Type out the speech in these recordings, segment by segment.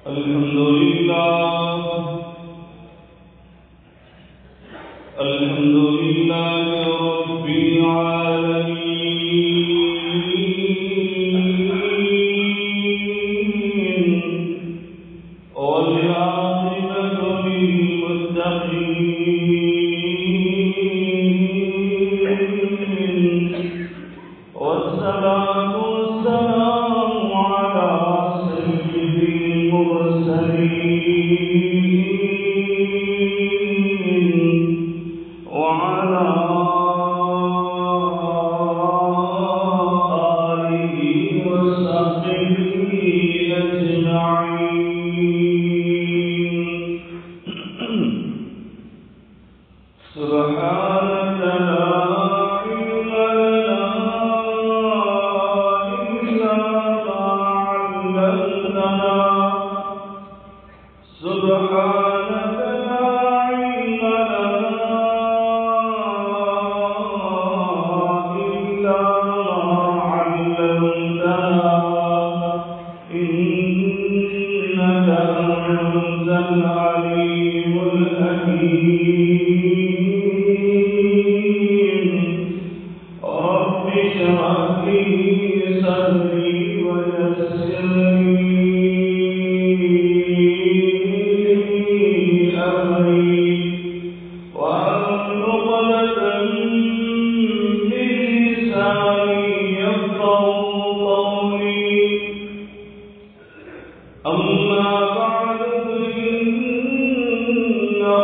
الحمد لله الحمد لله رب العالمين والعاقبة للمتقين والصلاة والسلام على سيد المرسلين وعلى آله وصحبه أجمعين. سبحانك لا علم لنا إلا ما علمتنا سبحانك لا علم لنا إلا ما علمتنا إنك أنت العليم الحكيم. رب اشرح لي صدري ويسر لي أمري واحلل عقدة من لساني يفقهوا قولي. أما بعد فإن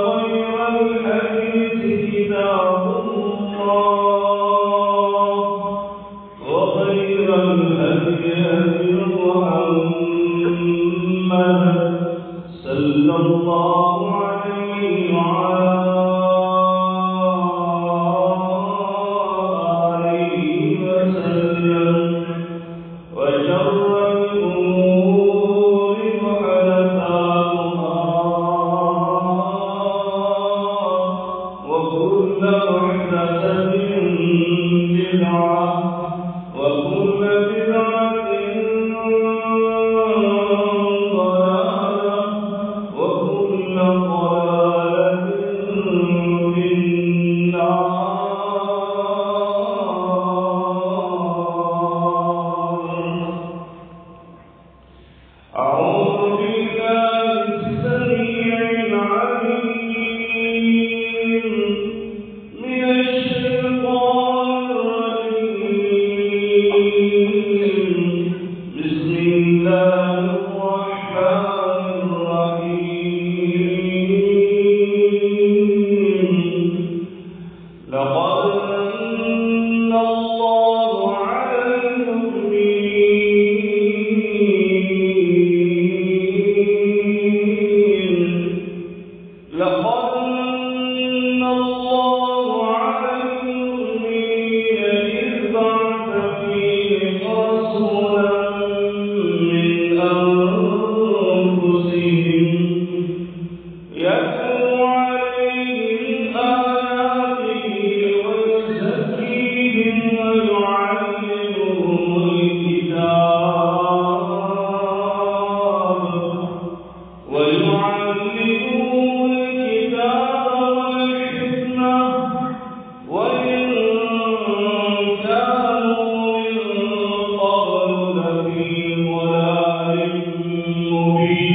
خير الحديث كتاب الله وخير الهدي هدي محمد صلى الله عليه وعلى آله وسلم. وشر الأمور محدثاتها وكل محدثة بدعة وكل بدعة ضلالة وكل ضلالة في النار. أعوذ بالله السميع العليم من الشيطان الرجيم. بسم الله الرحمن الرحيم. لقد من الله على المؤمنين. لقد من الله على المؤمنين إذ بعث فيهم رسولا من أنفسهم يتلو عليهم آياته ويزكيهم ويعلمهم الكتاب والحكمة وإن كانوا من قبل لفي ضلال مبين.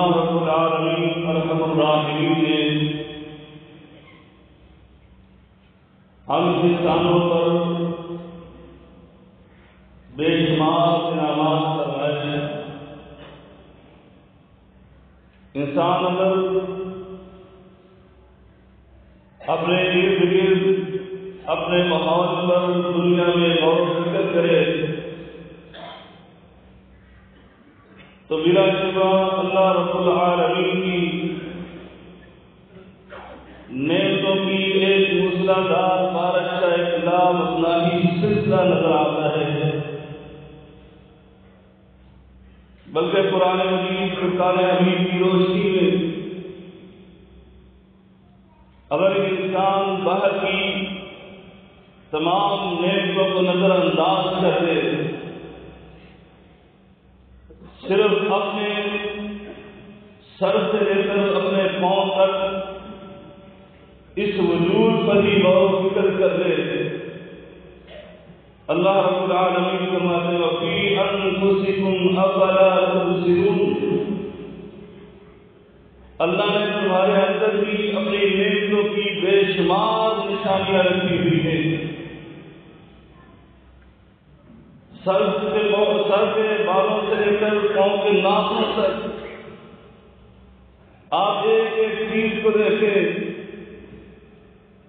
اللہ رب العالمین ارحم الراحمین نے ہم انسانوں پر بے شمار انعامات فرمائے ہیں. انسان اگر اپنے ارد گرد اپنے ماحول پر دنیا میں غور و فکر کرے تو بلا شبہ اللہ رب العالمین کی نعمتوں کی ایک موسلادھار بارش کا ایک لامحدود سلسلہ نظر آتا ہے. بلکہ قرآن مجید فرقان حمید کی روشنی میں اگر انسان باہر کی تمام نعمتوں کو نظر انداز کر دے، صرف اپنے سر سے لے کر اپنے پاؤں تک اس وجود پر ہی غور و فکر کر دے، اللہ رب العالمین فرماتے ہیں وَفِي أَنفُسِكُمْ أَفَلَا تُبْصِرُونَ. اللہ نے تمہارے اندر بھی اپنی نعمتوں کی بے شمار نشانیاں رکھی ہوئی ہیں. سر کے بالوں سے لے کر پاؤں کے ناخن تک آپ ایک ایک چیز کو دیکھیں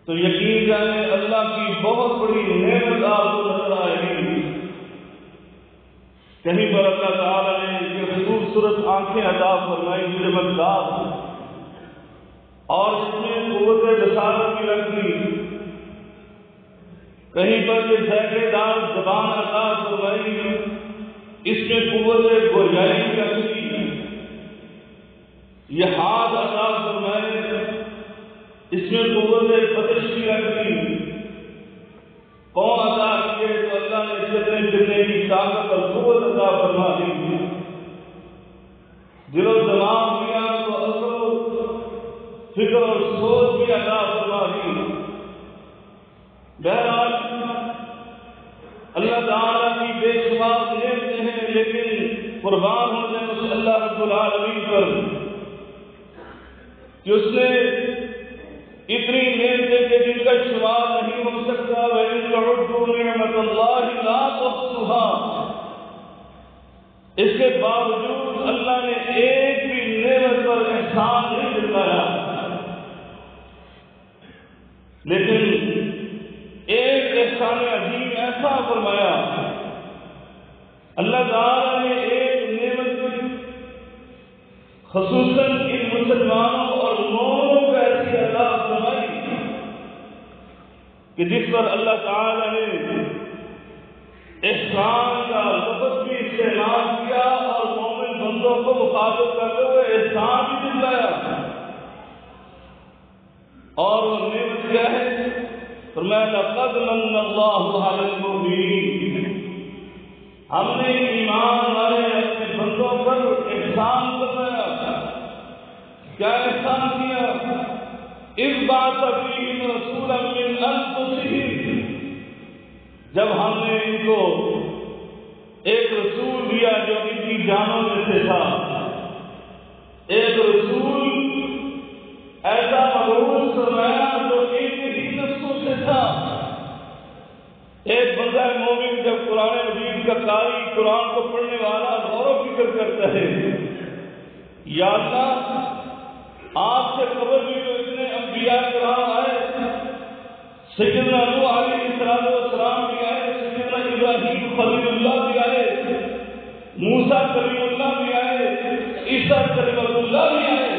تو یقین جانے اللہ کی بہت بڑی نعمت آپ کو نظر آئے گی. کہیں پر اللہ تعالیٰ نے یہ خوبصورت آنکھیں عطا فرمائی چمکدار اور اس میں قوت بصارت کی رکھی. کہیں پر یہ ذائقے دار زبان عطا فرمائی، اس میں قوت گویائی کی رکھی. یہ ہاتھ عطا فرمائے، اس میں قوت بطش کی رکھی. پاؤں عطا کیے تو اللہ نے چلنے پھرنے کی طاقت اور قوت عطا فرما دی. دل و دماغ دیا تو عقل فکر اور سوچ بھی عطا فرما دی. بہرحال اللہ تعالیٰ کی بے شمار نعمتیں ہیں، لیکن قربان ہو جائیں اس اللہ رب العالمین پر کہ اس نے اتنی نعمتیں کہ جن کا شمار نہیں ہو سکتا. وَإِن تَعُدُّوا نِعْمَةَ اللَّهِ لَا تُحْصُوهَا. اس کے باوجود اللہ نے ایک بھی نعمت پر احسان نہیں جتایا، لیکن ایک احسان عظیم ایسا فرمایا. اللہ تعالیٰ نے ایک نعمت خصوصاً ان مسلمانوں اور مومنوں کو ایسی عطا فرمائی کہ جس پر اللہ تعالیٰ نے احسان کا لفظ بھی استعمال کیا اور مومن بندوں کو مخاطب کرتے ہوئے احسان بھی دلایا. اور وہ نعمت کیا ہے؟ فرمایا لقد من اللہ علی المؤمنین. ہم نے ایمان والے اپنے بندوں پر احسان بتایا. کیا احسان کیا؟ اس بات فیہم رسولا من انفسہم. جب ہم نے ان کو ایک رسول دیا جو ان کی جانوں میں سے تھا، ایک رسول ایسا مبعوث فرمایا جو ان کی نفسوں سے تھا. ایک بندہ مومن جب قرآن مجید کا قاری، قرآن کو پڑھنے والا غور و فکر کرتا ہے، یا اللہ آپ سے قبل بھی جو اتنے انبیاء کرام آئے، سیدنا نوح علیہ السلام بھی آئے، سیدنا ابراہیم خلیل اللہ بھی آئے، موسیٰ کلیم اللہ بھی آئے، عیسیٰ کلیم اللہ بھی آئے،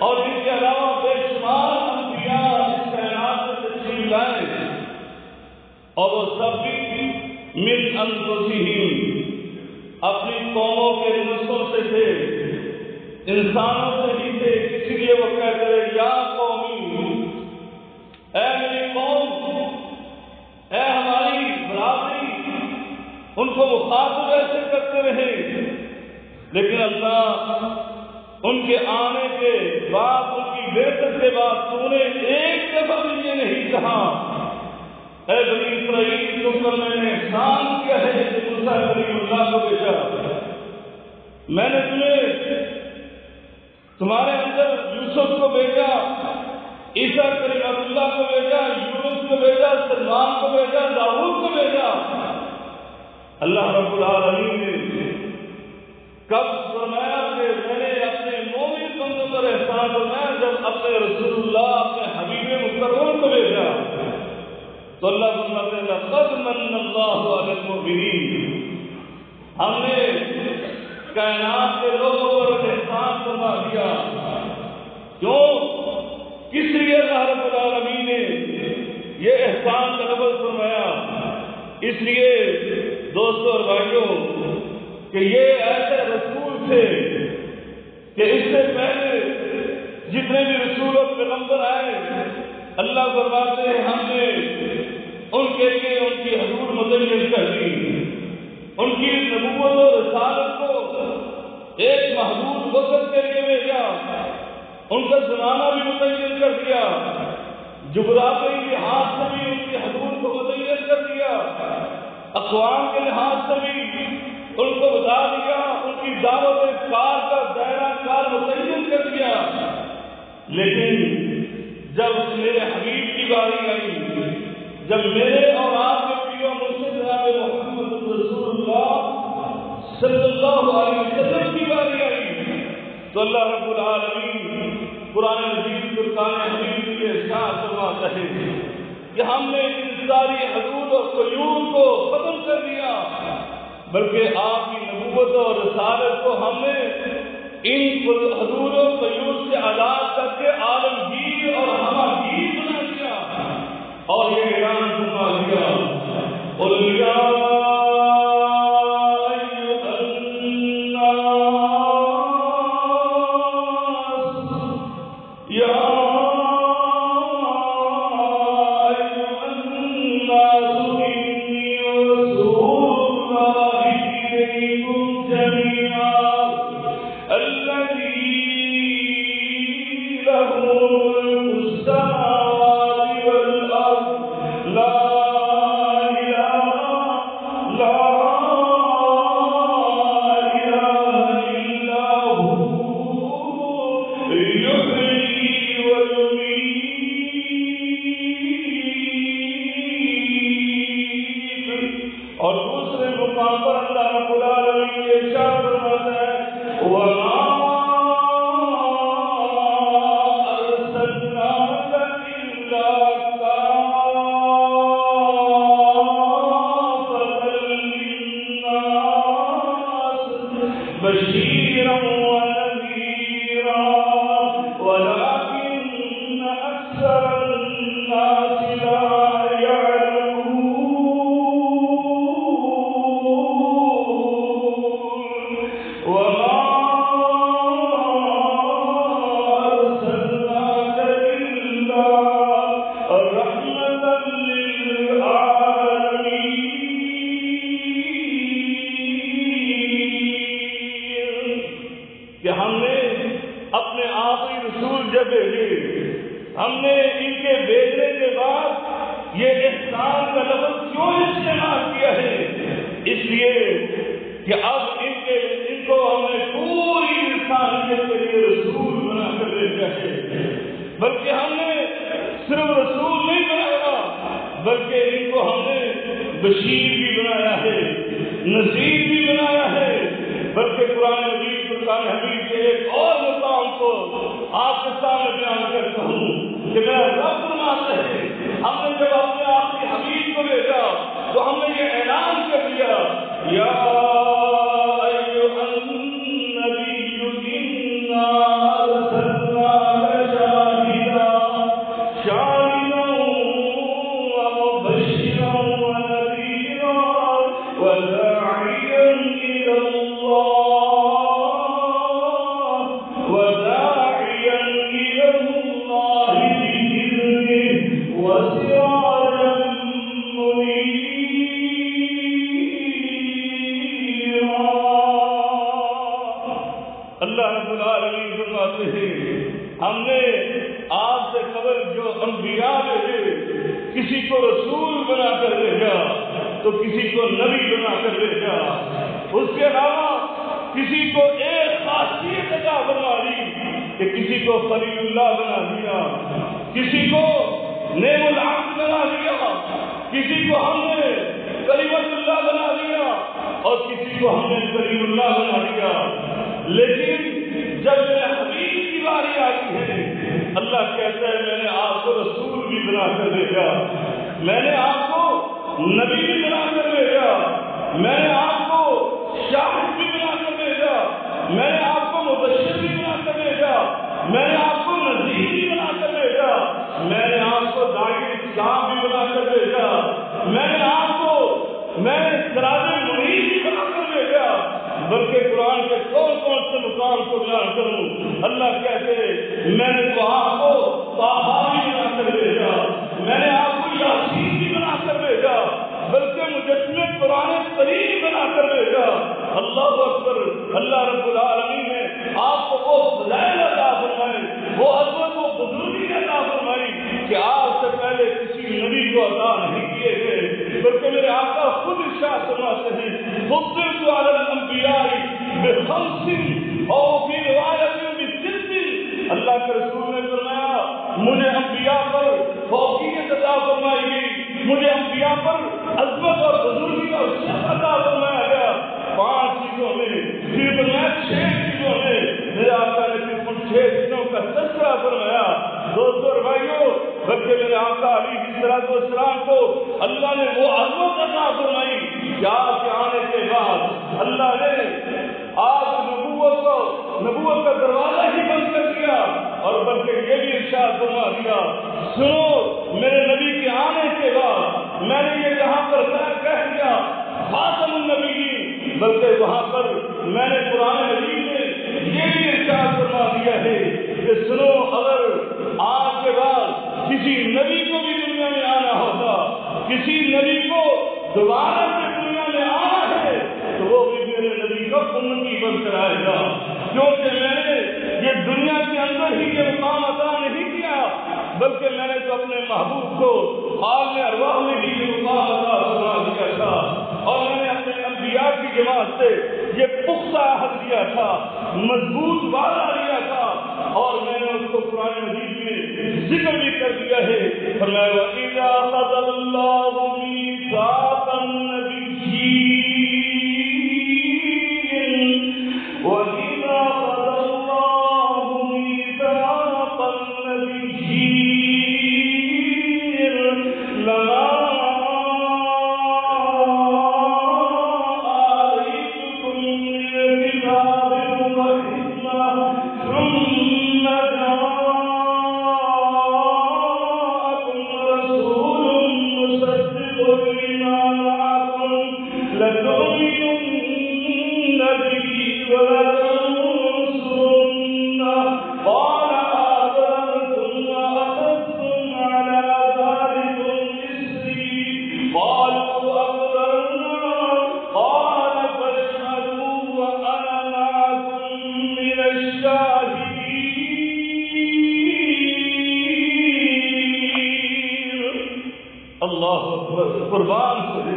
اور ان کے علاوہ بے شمار انبیاء اس کائنات میں تشریف لائے، اور وہ سب بھی من انفسہم اپنی قوموں کے نسلوں سے تھے، انسانوں سے ہی تھے. اسی لیے وہ کہتے ہیں یا قومی، اے میری قوم، اے ہماری برادری. ان کو مخاطب ایسے کرتے رہے، لیکن اللہ ان کے آنے کے بعد، ان کی بعثت کے بعد تو نے ایک دفعہ بھی یہ نہیں کہا اے بنی اسرائیل تم پر میں نے احسان کیا ہے کہ موسیٰ کلیم اللہ کو بھیجا، میں نے تمہیں تمہارے اندر یوسف کو بھیجا، عیسیٰ کلیم اللہ کو بھیجا، یونس کو بھیجا، سلمان کو بھیجا، داؤد کو بھیجا۔ اللہ رب العالمین نے کب فرمایا کہ میں نے اپنے مومن بندوں پر احسان فرمایا جب اپنے رسول اللہ اپنے حبیب مکرم کو بھیجا، تو اللہ فرماتے ہیں لقد من اللہ علی المؤمنین، ہم نے کائنات کے لوگوں پر احسان فرما دیا۔ کیوں؟ کس لیے اللہ رب العالمین نے یہ احسان کا لفظ فرمایا؟ اس لیے دوستوں اور بھائیوں کہ یہ ایسے رسول تھے کہ اس سے پہلے جتنے بھی رسول اور پیغمبر آئے، اللہ فرماتے ہیں ہم نے ان کے لیے ان کی حضور متعین کر دی، ان کی نبوت اور رسالت کو ایک محدود وقت کے لیے بھیجا، ان کا زمانہ بھی متعین کر دیا، جغرافیائی لحاظ سے بھی ان کی حضور کو متعین کر دیا، اقوام کے لحاظ سے بھی ان کو بتا دیا، ان کی دعوت کار کا دائرہ کار متعین کر دیا۔ لیکن جب میرے حبیب کی باری آئی، جب میرے اور آپ کے پیر مرشد جناب محمد رسول اللہ صلی اللہ علیہ وسلم کی باری آئی، تو اللہ رب العالمین قرآن مجید فرقان حمید کے ارشاد فرماتا ہے کہ ہم نے ان ساری حدود اور قیود کو ختم کر دیا، بلکہ آپ کی نبوت اور رسالت کو ہم نے ان حدود و قیود سے آزاد کر کے عالمگیر اور ہماگیر بنا دیا، اور یہ اعلان فرما دیا قل یا ایھا الناس یا بشیر بھی بنایا ہے، نذیر بھی بنایا ہے، بلکہ قرآن مجید فرقان حمید کے ایک اور مقام کو آپ کے سامنے بیان کرتا ہوں کہ میرا رب فرماتا ہے ہم نے جب اپنے آخری حبیب کو بھیجا تو ہم نے یہ اعلان کر دیا یا ایھا النبی انا ارسلناک شاہدا شاہدا ومبشرا ونذیرا وداعیا الی اللہ ہم نے آپ سے قبل جو انبیاء بھیجے کسی کو رسول بنا کر بھیجا تو کسی کو نبی بنا کر بھیجا، اس کے علاوہ کسی کو ایک خاصیت عطا فرما دی کہ کسی کو خلیل اللہ بنا دیا، کسی کو نعم العبد بنا دیا، کسی کو ہم نے کلمت اللہ بنا دیا اور کسی کو ہم نے کریم اللہ بنا دیا۔ لیکن جب میرے حبیب کی باری آتی ہے اللہ کہتا ہے میں نے آپ کو رسول بھی بنا کر بھیجا، میں نے آپ کو نبی بھی بنا کر بھیجا، میں نے آپ کو شاہد بھی بنا کر بھیجا، میں نے آپ کو مبشر بھی بنا کر بھیجا، میں نے آپ کو نذیر بھی بنا کر بھیجا، میں نے آپ کو داعی اسلام بھی بنا کر بھیجا، میں نے آپ کو سراج منیر بھی بنا کر بھیجا۔ بلکہ قرآن کے کون کون سے مقام کو بیان کروں، اللہ کہتے میں نے تو آپ کو طٰہٰ بھی بنا کر بھیجا، میں نے آپ کو یاسین بھی بنا کر بھیجا، بلکہ مجسمے قرآن کریم بنا کر بھیجا۔ اللہ اکبر۔ اللہ رب العالمین نے آپ کو وہ فضائل عطا فرمائے، وہ عظمت و بزرگی عطا فرمائی کہ آپ سے پہلے کسی نبی کو عطا نہیں کیے گئے، بلکہ میرے آقا خود ارشاد فرماتے ہیں فضلت علی الانبیاء بخمس اور فی روایت بست۔ اللہ کے رسول نے فرمایا مجھے انبیاء پر فوقیت عطا فرمائی گئی، مجھے انبیاء پر عظمت اور بزرگی اور شرف عطا فرمایا گیا 5 چیزوں میں، پھر میں 6 چیزوں میں میرے آقا نے پھر ان 6 چیزوں کا تذکرہ فرمایا۔ دوستو اور بھائیو، بلکہ میرے آقا علیہ السلام کو اللہ نے وہ عظمت عطا فرمائی کہ آپ کے آنے کے بعد اللہ نے آپ نبوت کا دروازہ ہی بند کر دیا، اور بلکہ یہ بھی ارشاد فرما دیا سنو میرے نبی کے آنے کے بعد میں نے یہ یہاں پر کہہ دیا خاتم النبیین، بلکہ وہاں پر میں نے قرآن مجید میں یہ بھی ارشاد فرما دیا ہے کہ سنو اگر آج کے بعد کسی نبی کو بھی دنیا میں آنا ہوگا، کسی نبی کو دوبارہ سے دنیا میں آنا ہے تو وہ بھی میرے نبی کا امتی بن کر آئے گا، کیونکہ میں نے یہ دنیا کے اندر ہی یہ مقام عطا نہیں کیا، بلکہ میں نے تو اپنے محبوب کو عالم ارواح میں ہی یہ مقام عطا فرما دیا تھا، اور میں نے اپنے انبیاء کی جماعت سے یہ پختہ عہد دیا تھا، مضبوط وعدہ لیا تھا، اور میں نے اس کو قرآن مجید میں ذکر بھی کر دیا ہے۔ فرمایا وَإِذَا أَخَذَ اللَّهُ مِيثَاقَ النَّبِيِّينَ وَإِذَا أَخَذَ اللَّهُ مِيثَاقَ النَّبِيِّينَ لَمَا قربان سے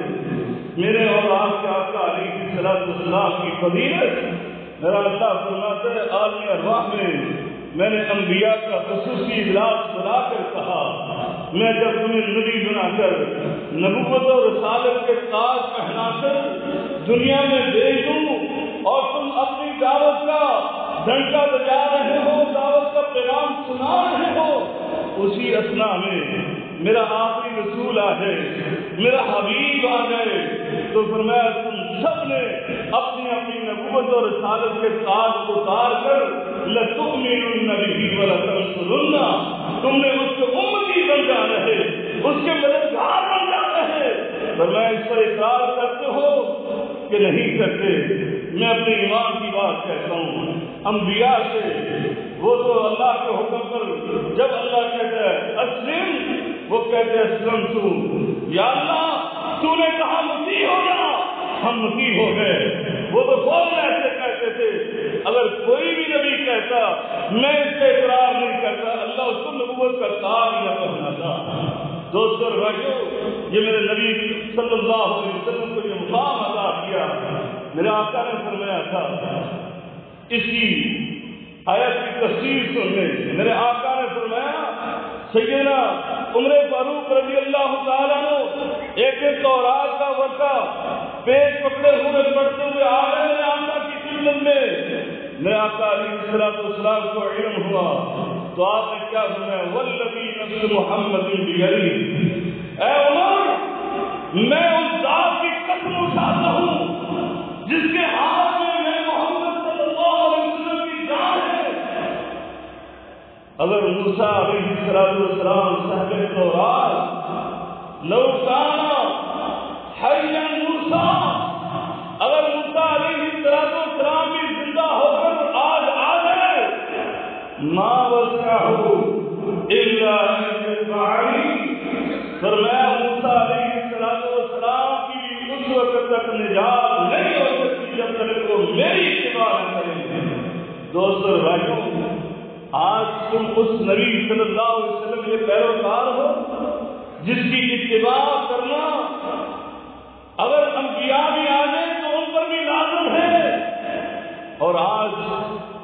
میرے اور آپ کے آقا علیہ السلام کی فضیلت میرا اللہ فرماتا ہے عالم ارواح میں نے انبیاء کا خصوصی اجلاس بنا کر کہا میں جب تمہیں نبی بنا کر نبوت اور رسالت کے تاج پہنا کر دنیا میں بھیج دوں اور تم اپنی دعوت کا ڈنکا بجا رہے ہو، دعوت کا پیغام سنا رہے ہو، اسی اثنا میں میرا آخری رسول آ گئے، میرا حبیب آ گئے، تو فرمایا تم سب نے اپنی اپنی نبوت اور رسالت کے تاج اتار کر لَتُؤْمِنُنَّ بِهِ وَلَتَنْصُرُنَّهُ، تم نے اس کے امتی بن جانا ہے، اس کے مددگار بن جانا ہے۔ فرمایا اس پر اقرار کرتے ہو کہ نہیں کرتے؟ میں اپنے ایمان کی بات کہتا ہوں، انبیاء سے وہ تو اللہ کے حکم پر جب اللہ کہتا ہے اسلم، وہ کہتے ہیں اسلم تو، یا اللہ تو نے کہا مسیح ہو جا، ہم مسیح ہو گئے۔ وہ تو فوراً ایسے کہتے تھے، اگر کوئی بھی نبی کہتا میں اس سے اقرار نہیں کرتا، اللہ اس کو نبوت کا تاج نہ پہناتا۔ دوستو اور بھائیو، یہ میرے نبی صلی اللہ علیہ وسلم کو یہ مقام عطا کیا۔ میرے آقا نے فرمایا تھا اسی آیت کی تفسیر سننے میرے آقا نے فرمایا سیدنا عمر فاروق رضی اللہ تعالیٰ عنہ ایک دن تورات کا ورقہ پیش پکڑے ہوئے پڑھتے ہوئے آ رہے میرے آقا کی خدمت میں میرے آقا علیہ السلام کو علم ہوا تو آپ نے کیا فرمایا والذی نفس محمد بیدہ اے عمر میں اس ذات کی قسم اٹھاتا ہوں جس کے ہاتھ میں محمد صلی اللہ علیہ وسلم کی جان ہے اگر موسیٰ علیہ السلام صاحب تورات لو کانا حیا موسیٰ اگر موسیٰ علیہ السلام بھی زندہ ہو کر آج آ جائے ما وسعہ الا ان يتبعني فرمایا موسیٰ علیہ السلام کی اس وقت تک نجات نہیں ہو سکتی جب تک وہ میری اتباع نہ کریں. دوستو بھائیوں آج تم اس نبی صلی اللہ علیہ وسلم کے پیروکار ہو جس کی اتباع کرنا اگر انبیاء بھی آ جائیں تو ان پر بھی لازم ہے اور آج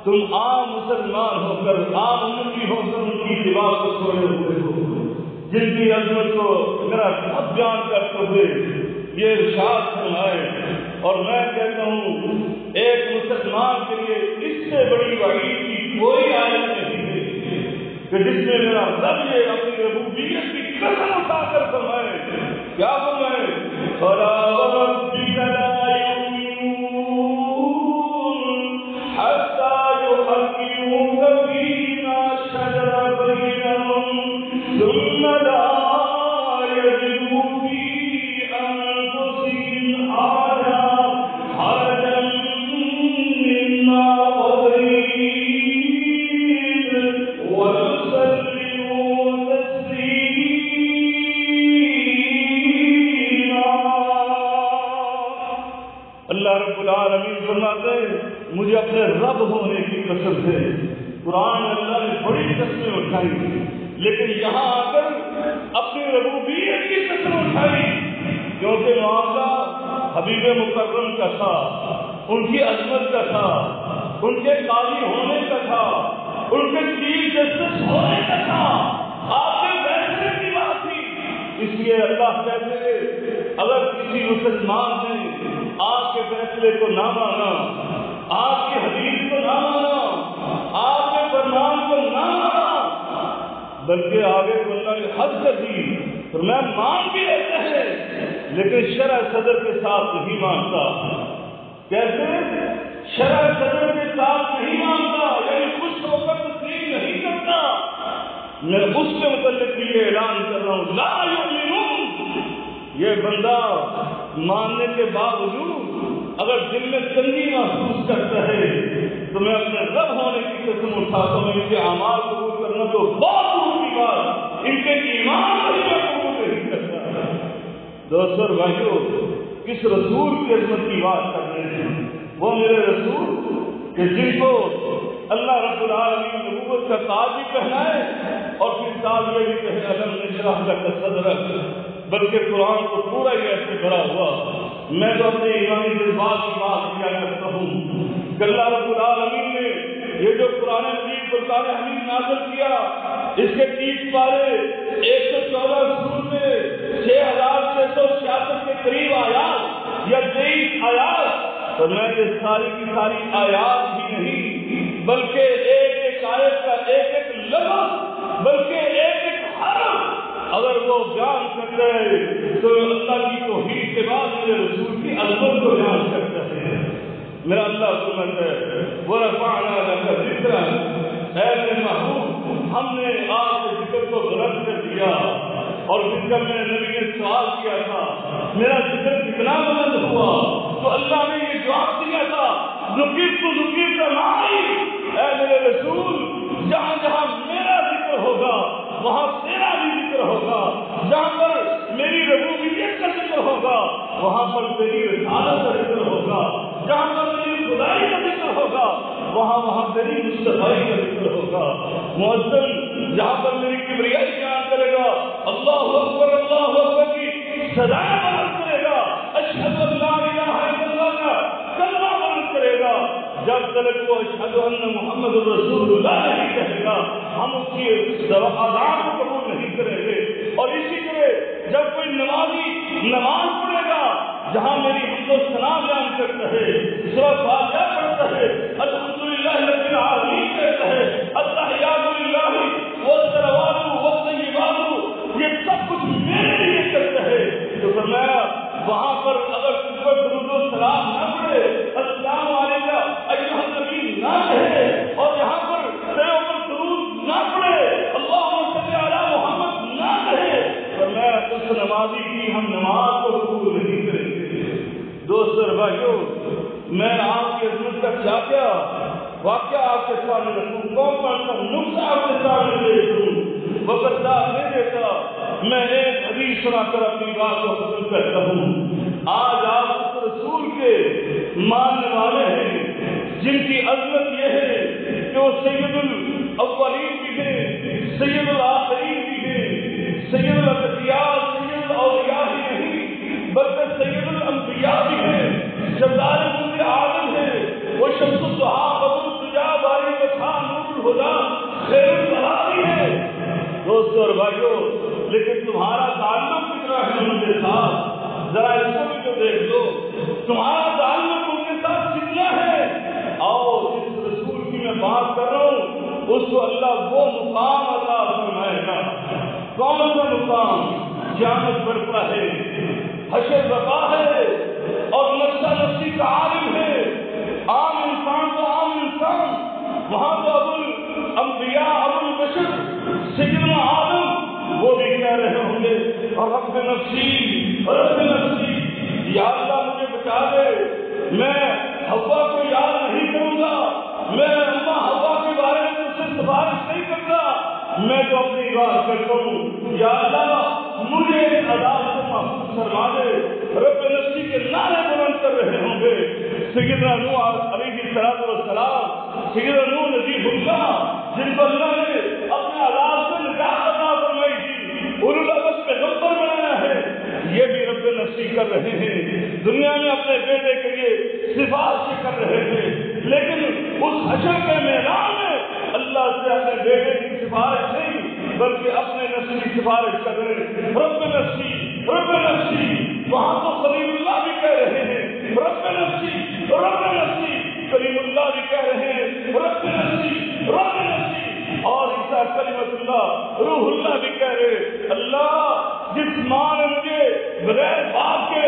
تم عام مسلمان ہو کر عام امتی ہو کر ان کی اتباع کو چھوڑے ہوئے ہو جن کی عظمت کو میرا سب جان کرتے ہوئے یہ ارشاد فرمائے. اور میں کہتا ہوں ایک مسلمان کے لیے اس سے بڑی وعید کی کوئی آیت نہیں ہے کہ جس میں میرا رب یہ اپنی ربوبیت کی قسم اٹھا کر فرمائے. کیا فرمائے؟ فلا وربک لا یؤمنون حتی یحکموک فیما شجر بینہم ثم لا یجدوا فی انفسہم حرجا مما قضیت ويسلموا تسلیما. اللہ رب العالمین فرماتے ہیں مجھے اپنے رب ہونے کی قسم ہے. قرآن میں اللہ نے بڑی قسمیں اٹھائی لیکن یہاں آ کر اپنی ربوبیت کی قسم اٹھائی کیونکہ معاملہ حبیب مکرم کا تھا, ان کی عظمت کا تھا, ان کے قاضی ہونے کا تھا, ان کے چیف جسٹس ہونے کا تھا, آپ کے فیصلے کی بات تھی. اس لیے اللہ کہتے ہیں اگر کسی مسلمان نے آپ کے فیصلے کو نہ مانا, آپ کے حدیث کو نہ مانا, آپ کے فرمان کو نہ مانا بلکہ آگے کو اللہ نے حد کر دی تو میں مان بھی لیتے ہیں لیکن شرع صدر کے ساتھ نہیں مانتا. کیسے شرع صدر کے ساتھ نہیں مانتا یعنی خوش ہو کر تسلیم نہیں کرتا. میں اس کے متعلق یہ اعلان کر رہا ہوں لا یؤمنون. یہ بندہ ماننے کے باوجود اگر دل میں تنگی محسوس کرتا ہے تو میں اپنے رب ہونے کی قسم اٹھاتا ہوں ان کے اعمال قبول کرنا تو بہت دور کی بات, ان کے ایمان کو میں قبول نہیں کرتا. دوستو اور بھائیو کس رسول کی عظمت کی بات کر رہے ہیں؟ وہ میرے رسول کہ جن کو اللہ رب العالمین نبوت کا تاج بھی پہنائے اور پھر ساتھ یہ بھی کہے الم نشرح لک صدرک, بلکہ قرآن کو پورا ہی ایسے بھرا ہوا. میں تو اپنے ایمانی جذبات کی بات کیا کرتا ہوں کہ اللہ رب العالمین نے یہ جو قرآن مجید فرقان حمید نازل کیا اس کے 30 پارے 114 سور میں 6666 کے قریب آیات یا 23 آیات. تو میں یہ ساری کی ساری آیات ہی نہیں بلکہ ایک ایک آیت کا ایک ایک لفظ بلکہ ایک ایک حرف اگر وہ بیان کرتا ہے تو اللہ کی توحید کے بعد میرے رسول کی عظمت کو بیان کرتا ہے. میرا اللہ سمجھتا ہے وَرَفَعْنَا لَكَ ذِكْرَكَ, اے میرے محبوب ہم نے آپ کے ذکر کو بلند کر دیا. اور جب میں نبی نے سوال کیا تھا میرا ذکر کتنا بلند ہوا تو اللہ نے یہ جواب دیا تھا ذکر معی, اے میرے رسول جہاں جہاں میرا ذکر ہوگا وہاں تیرا بھی ذکر ہوگا, جہاں پر میری ربوبیت کا ذکر ہوگا وہاں پر تیری رسالت کا ذکر ہوگا, جہاں پر میری خدائی کا ذکر ہوگا وہاں تیری مصطفیٰ کا ذکر ہوگا. مؤذن جہاں پر میری کبریائی بیان کرے گا اللہ اکبر کی سزائیں بلند کرے گا, اشہد ان لا الہ الا اللہ کا کلمہ بلند کرے گا, جب تک وہ اشہد ان محمد رسول اللہ نہیں کہے گا ہم اس کی آزاد کو قبول نہیں کریں گے. اور اسی طرح جب کوئی نمازی نماز پڑھے گا جہاں میری حمد و ثنا بیان کرتا ہے, سورۃ فاتحہ پڑھتا ہے, الحمدللہ رب العالمین کہتا ہے, التحیات للہ والصلوات والطیبات, یہ سب کچھ میرے لیے کرتا ہے. تو فرمایا وہاں پر اگر تم پر درود و سلام نہ پڑھے, السلام علیکم ایھا النبی نہ کہے, اور یہاں پر تیرے پر درود نہ پڑھے, اللہم صلی علی محمد نہ کہے, فرمایا اس نمازی کی ہم نماز کو قبول نہیں کریں گے. دوستو اور بھائیو, میں آپ کی عظمت کا کیا کیا واقعہ آپ کے سامنے رکھوں, کون سا نقطہ آپ کے سامنے پیش کروں, وقت ساتھ نہیں دیتا. میں ایک حدیث سنا کر اپنی بات کو ختم کرتا ہوں. آج آپ رسول کے ماننے والے ہیں جن کی عظمت یہ ہے کہ وہ سید الاولین بھی ہیں, سید الآخرین بھی ہیں, سید الانبیاء, سید الاولیاء ہی نہیں بلکہ سید الانبیاء بھی ہیں, سردار ملک عالم ہے, وہ شمس الضحیٰ بدر الدجیٰ باری وفا نور الہدیٰ خیر الورا بھی ہے. دوستو اور بھائیو, لیکن تمہارا تعلق کتنا ہے ان کے ساتھ, ذرا اس کو بھی تو دیکھ لو, تمہارا تعلق ان کے ساتھ کتنا ہے. اور جس رسول کی میں بات کر رہا ہوں اس کو اللہ وہ مقام عطا فرمائے گا. کون سا مقام؟ قیامت برپا ہے, حشر برپا ہے, اور نفسا نفسی کا عالم ہے. عام انسان تو عام انسان, وہاں تو ابو الانبیاء ابو البشر سیدنا آدم وہ بھی کہہ رہے ہوں گے, اور رب نفسی رب نفسی, یا اللہ مجھے بچا دے, میں حوا کو یاد نہیں کروں گا, میں اماں حوا کے بارے میں تجھ سے سفارش نہیں کرتا, میں تو اپنی بات کرتا ہوں. یا اللہ مجھے اس عذاب سے محفوظ فرما دے. رب نفسی کے نعرے بلند کر رہے ہوں گے سیدنا نوح علیہ السلام, سیدنا نوح نجیب اللہ, جن کو اللہ نے اپنے عذاب سے نجات عطا فرمائی تھی, اولو العزم پیغمبر بنایا ہے, یہ بھی رب نفسی کر رہے ہیں. دنیا میں اپنے بیٹے کے لیے سفارش کر رہے ہیں, لیکن اس حشر کے میدان میں اللہ سے اپنے بیٹے کی سفارش نہیں بلکہ اپنے نفس کی سفارش کر رہے ہیں. رب نفسی رب نفسی, وہاں تو خلیل اللہ بھی کہہ رہے ہیں رب نفسی رب نفسی, کریم اللہ بھی کہہ رہے ہیں رب نفسی رب نفسی, اور عیسیٰ کلمۃ اللہ روح اللہ بھی کہہ رہے اللہ جس ماں نے مجھے بغیر باپ کے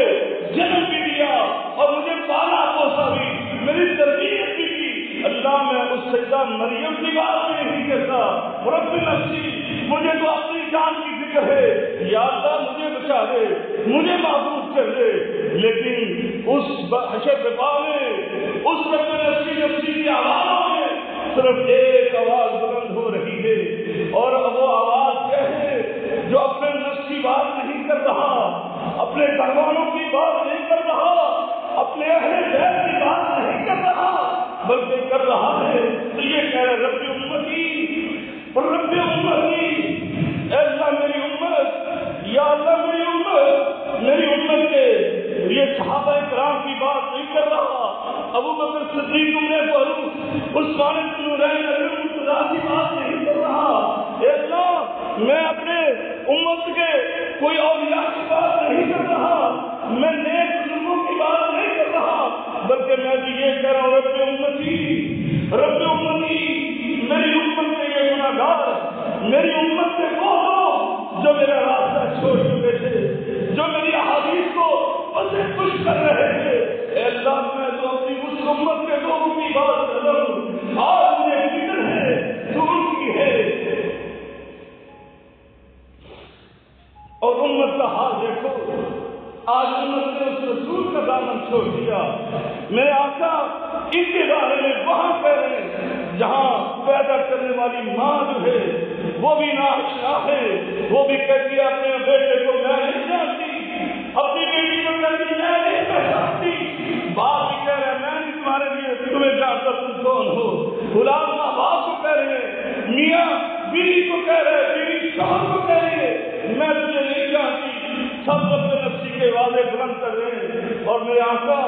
جنم بھی دیا اور مجھے پالا پوسا بھی, میری تربیت بھی کی, اللہ میں اس سیدہ مریم کی بات بھی نہیں کہتا. رب نفسی, مجھے تو اپنی جان کی فکر ہے, یا اللہ مجھے بچا دے, مجھے محفوظ کر دے. لیکن اس حشر برپا میں اس رب نفسی نفسی کی آوازوں میں صرف ایک آواز بلند ہو رہی ہے, اور وہ آواز کیا ہے جو اپنے نفس کی بات نہیں کر رہا, اپنے گھر والوں کی بات نہیں کر رہا, اپنے اہل بیت کی بات نہیں کر رہا, بلکہ کر رہا ہے تو یہ کہہ رہے رب امتی رب امتی, اے اللہ میری امت, یا اللہ میری امت, میری امت کے یہ صحابہ کرام کی بات نہیں کر رہا, ابو بکر صدیق عمر فاروق عثمان بن نورین علی مرتضیٰ کی بات نہیں کر رہا. اے اللہ میں اپنے امت کے کوئی اولیاء کی بات نہیں کر رہا, میں نیک بزرگوں کی بات نہیں کر رہا, بلکہ میں بھی یہ کہہ رہا ہوں رب امتی رب امتی, میری امت کے یہ گناہگار, میری امت کے وہ لوگ جو میرا راستہ چھوڑ چکے تھے, جو میری احادیث کو اسے خوش کر رہے تھے. اے اللہ میں تو اپنی اس امت کے لوگوں کی بات کر رہا ہوں, آج مجھے فکر ہے جو ان کی ہے. اور امت کا حال دیکھو, آج امت نے اس رسول کا دامن چھوڑ دیا. میرے آقا ان کے بارے میں وہاں کہہ رہے ہیں جہاں پیدا کرنے والی ماں جو ہے وہ بھی ناشنا ہے, وہ بھی کہتی ہے اپنے بیٹے کو میں نہیں جانتی, اپنی بیٹی کو کہتی میں نہیں پہچانتی, باپ بھی کہہ رہے ہیں میں نہیں تمہارے لیے تمہیں جانتا تم کون ہو. غلام ماں باپ کو کہہ رہے ہیں, میاں بیوی کو کہہ رہے ہیں, بیوی شوہر کو کہہ رہی ہے میں تجھے نہیں جانتی. سب اپنے نفسی کے وعدے بلند کر رہے ہیں, اور میرے آقا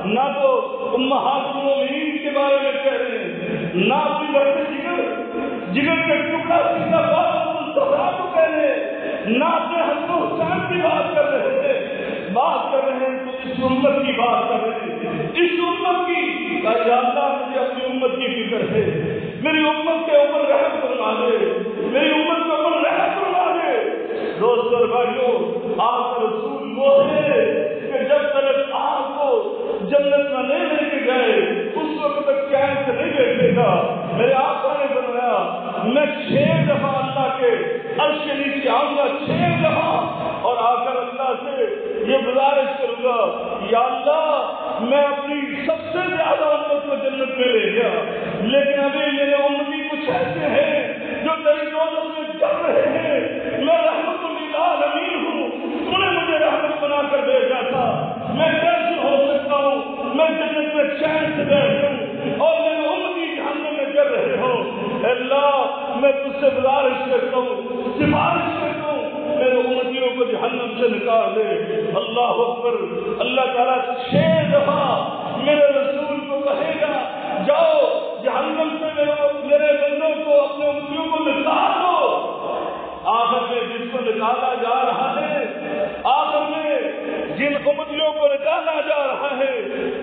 نہ تو امہات المومنین کے بارے میں نہ کوئی وقت جگر کا ٹکڑا سیدھا بات مصطفیٰ کو کہنے، نہ اپنے حسن و حسین کی بات کر رہے تھے، بات کر رہے ہیں تو اس امت کی بات کر رہے ہیں، اس امت کی کہ یا اللہ مجھے اپنی امت کی فکر ہے، میری امت کے اوپر رحم فرما دے، میری امت کے اوپر رحم فرما دے۔ دوست اور بھائیوں، آپ کا رسول وہ ہے کہ جب تک آپ کو جنت میں نہیں لے کے گئے اس وقت تک چین سے نہیں بیٹھے گا۔ میرے آقا نے فرمایا میں 6 دفعہ اللہ کے عرش کے نیچے آؤں گا، 6 دفعہ، اور آ کر اللہ سے یہ گزارش کروں گا یا اللہ میں اپنی سب سے زیادہ امت کو جنت میں لے گیا، لیکن ابھی میرے امتی کچھ ایسے ہیں جو تیری دولت میں چل رہے ہیں، میں رحمت للعالمین ہوں، تو نے مجھے رحمت بنا کر بھیجا تھا، میں کیسے ہو سکتا ہوں میں جنت میں چین سے بیٹھوں اور میرے امتی جہنم میں کر رہے ہو۔ اللہ میں تجھ سے گزارش کرتا ہوں، سفارش کرتا ہوں، میرے امتیوں کو جہنم سے نکال دے۔ اللہ اکبر۔ اللہ تعالیٰ 6 دفعہ میرے رسول کو کہے گا جاؤ جہنم سے میرے بندوں کو اپنے امتیوں کو نکال دو۔ آخر میں جس کو نکالا جا رہا ہے، آخر میں جن امتیوں کو نکالا جا رہا ہے،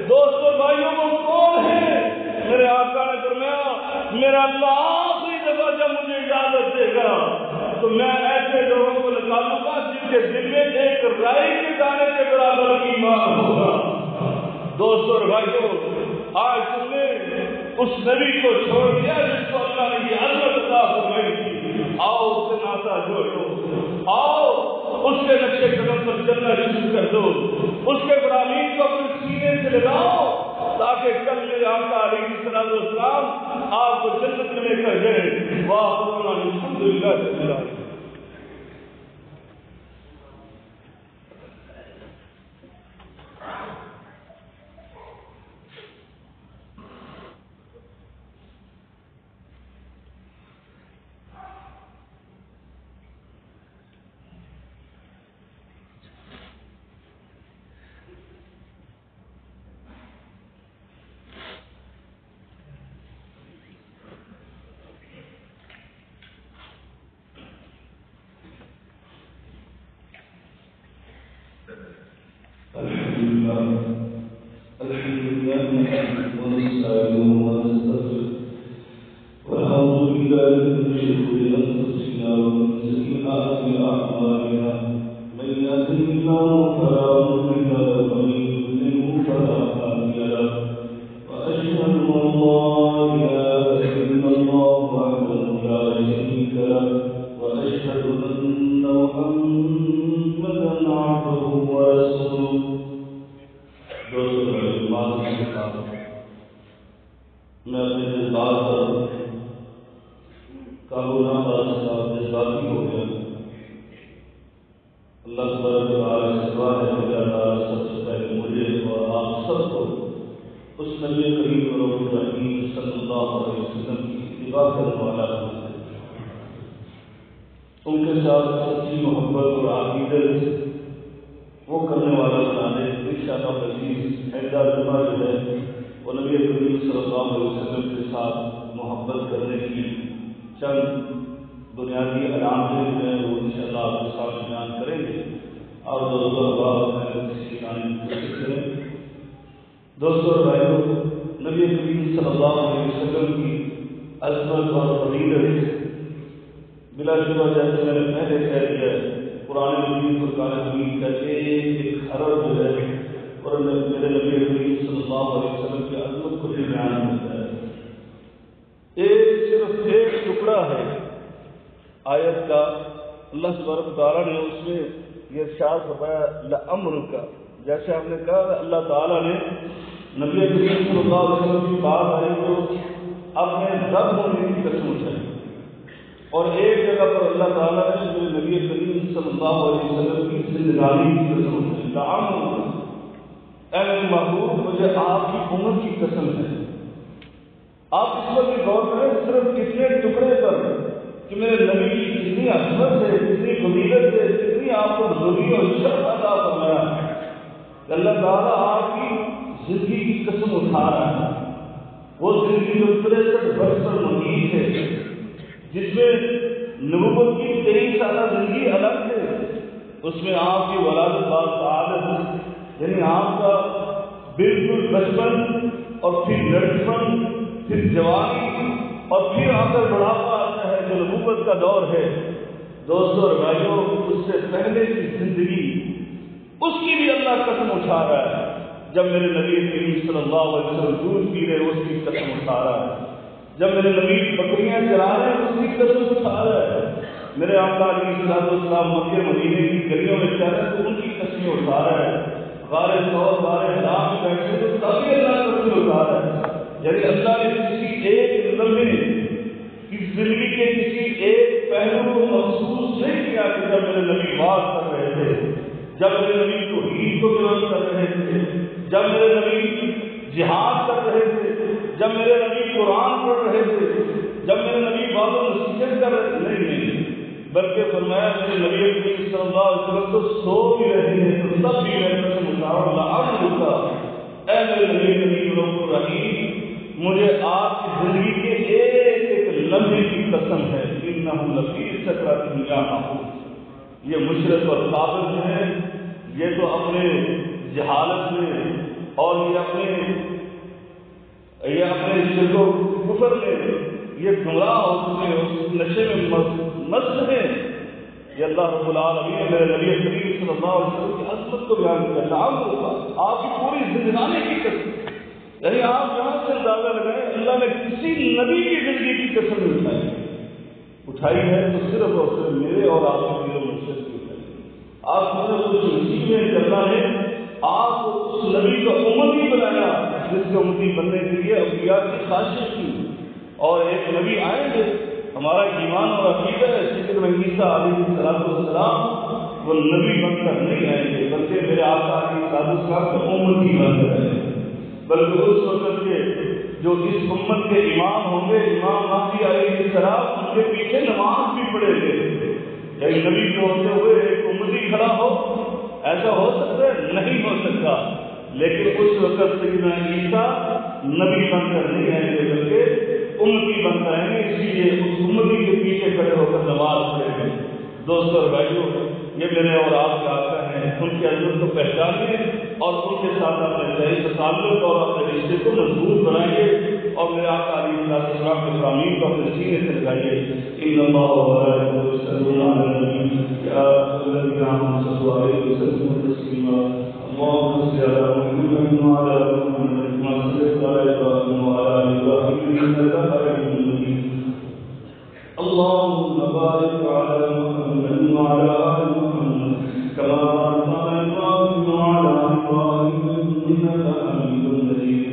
دوستوں بھائیوں کو کون ہے؟ میرے آقا نے فرمایا میرا اللہ آخری دفعہ جب مجھے اجازت دے گا تو میں ایسے لوگوں کو نکالوں گا جن کے دل میں ایک رائی کے دانے کے برابر ایمان ہوگا۔ دوستوں اور بھائیوں، آج تم نے اس نبی کو چھوڑ دیا جس کو اللہ نے یہ عظمت عطا فرمائی تھی، آؤ اس سے ناطہ جوڑو، آؤ اس کے نقشے قدم پر چلنا شروع کر دو، اس کے غلامی کو اپنے سینے سے لگاؤ تاکہ کل میرے آقا علیہ السلام آپ کو جنت میں لے کر گئے۔ واہ الحمدللہ رب العالمین۔ جیسے آپ نے کہا اللہ تعالیٰ نے نبی کریم صلی اللہ علیہ وسلم کی بات آئی تو اپنے رب ہونے کی قسم اٹھائی، اور ایک جگہ پر اللہ تعالیٰ نے نبی کریم صلی اللہ علیہ وسلم کی زندگانی کی قسم اٹھائی۔ اے میرے محبوب مجھے آپ کی امت کی قسم ہے۔ آپ اس پر بھی غور کریں، صرف کتنے ٹکڑے پر کہ میرے نبی کی کتنی عظمت ہے، کتنی فضیلت ہے، کتنی آپ کو بزرگی اور شرف عطا فرمایا ہے۔ اللہ تعالیٰ آپ کی زندگی کی قسم اٹھا رہا ہے وہ زندگی جو 63 برس پر محیط ہے، جس میں نبوت کی 23 سالہ زندگی الگ ہے، اس میں آپ کی ولادت باسعادت، یعنی آپ کا بالکل بچپن اور پھر لڑکپن، پھر جوانی اور پھر آ کر بڑھاپا آتا ہے جو نبوت کا دور ہے۔ دوستوں اور بھائیوں، اس سے پہلے کی زندگی اس کی بھی اللہ قسم اٹھا رہا ہے۔ جب میرے نبی کریم صلی اللہ علیہ وسلم دودھ پی رہے اس کی قسم اٹھا رہا ہے، جب میرے نبی بکریاں چلا رہے ہیں اس کی قسم اٹھا رہا ہے، میرے آقا علیہ الصلوۃ والسلام مکے مدینے کی گلیوں میں چل رہے تو ان کی قسمیں اٹھا رہا ہے، غار ثور غار حرا میں بیٹھے تو تبھی اللہ قسم اٹھا رہا ہے۔ یعنی اللہ نے کسی ایک لمحے کی زندگی کے کسی ایک پہلو کو محسوس نہیں کیا کہ جب میرے نبی بات کر رہے تھے، جب میرے نبی توحید کو بیان کر رہے تھے، جب میرے نبی جہاد کر رہے تھے، جب میرے نبی قرآن پڑھ رہے تھے، جب میرے نبی باب و نصیحت کر رہے تھے، نہیں، بلکہ فرمایا میرے نبی کریم صلی اللہ علیہ وسلم تو سو بھی رہے ہیں تو تب بھی میں قسم اٹھا رہا ہوں، اے میرے نبی کریم رب الرحیم، مجھے آپ کی زندگی کے ایک ایک لمحے کی قسم ہے، انہ لفی سکرات الموت۔ یہ مشرک اور کافر جو ہیں یہ تو اپنے جہالت میں اور یہ اپنے شرک و کفر میں یہ گمراہ ہو چکے ہیں، اس نشے میں مست ہیں۔ یہ اللہ رب العالمین نے میرے نبی کریم صلی اللہ علیہ وسلم کی عظمت کو بیان کیا، نام ہوگا آپ کی پوری زندگانی کی قسم، یعنی آپ یہاں سے اندازہ لگائیں اللہ نے کسی نبی کی زندگی کی قسم اٹھائی ہے تو صرف اور صرف میرے اور آپ کے دل و مقصد کی اٹھائی۔ آپ کو کچھ نصیب ہے کہ اللہ نے آپ کو اس نبی کا امتی بنایا جس کے امتی بننے کے لیے انبیاء کی خواہش کی، اور ایک نبی آئیں گے، ہمارا ایمان اور عقیدہ ہے سیدنا عیسیٰ علیہ السلام وہ نبی بن کر نہیں آئیں گے بلکہ میرے آقا علیہ السلام کا امتی بن کر آئیں گے، بلکہ اس وقت کے جو اس امت کے امام ہوں گے، امام مہدی علیہ السلام، ان کے پیچھے نماز بھی پڑھے گے۔ یعنی نبی کو ہوتے ہوئے ایک امتی کھڑا ہو، ایسا ہو سکتا ہے؟ نہیں ہو سکتا، لیکن اس وقت سیدنا عیسیٰ نبی بن کر نہیں آئیں گے بلکہ امتی بن کر آئیں گے، اسی لیے اس امتی کے پیچھے کھڑے ہو کر نماز پڑھیں گے۔ دوستوں اور بھائیوں، یہ میرے اور آپ کے آقا ہیں، ان کے عظمت کو پہچانیں اور ان کے ساتھ اپنے صحیح تعلق اور اپنے رشتے کو مضبوط بنائیے، اور میرے آقا علیہ السلام کے فرامین کو اپنے سینے سے لگائیے۔ ان اللہ وملائکتہ یصلون علی النبی یا ایھا الذین آمنوا صلوا علیہ وسلموا تسلیما اللهم صل علی محمد وعلی آل محمد كما صليت على ابراہیم وعلى آل ابراہیم انک حمید مجید اللهم بارك على محمد وعلى آل محمد كما باركت على إبراهيم وعلى آل إبراهيم إنك حميد مجيد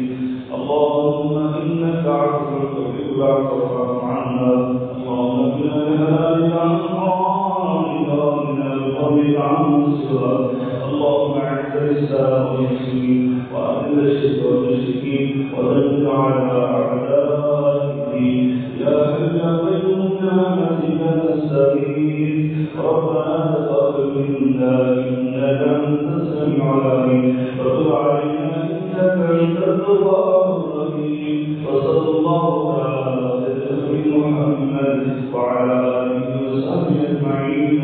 اللهم إنك عفو تحب العفو فاعف عنا اللهم اغفر بحلالك عن حرامك وارنا بفضلك عن سواك اللهم أعز الإسلام والمسلمين وأذل الشرك والمشركين ودمر على أعداء الدين يا حي يا قيوم برحمتك نستغيث ربنا تقبل منا إنك أنت السميع العليم وتب علينا إنك أنت التواب الرحيم وصلى الله على سيدنا محمد وعلى آله وصحبه أجمعين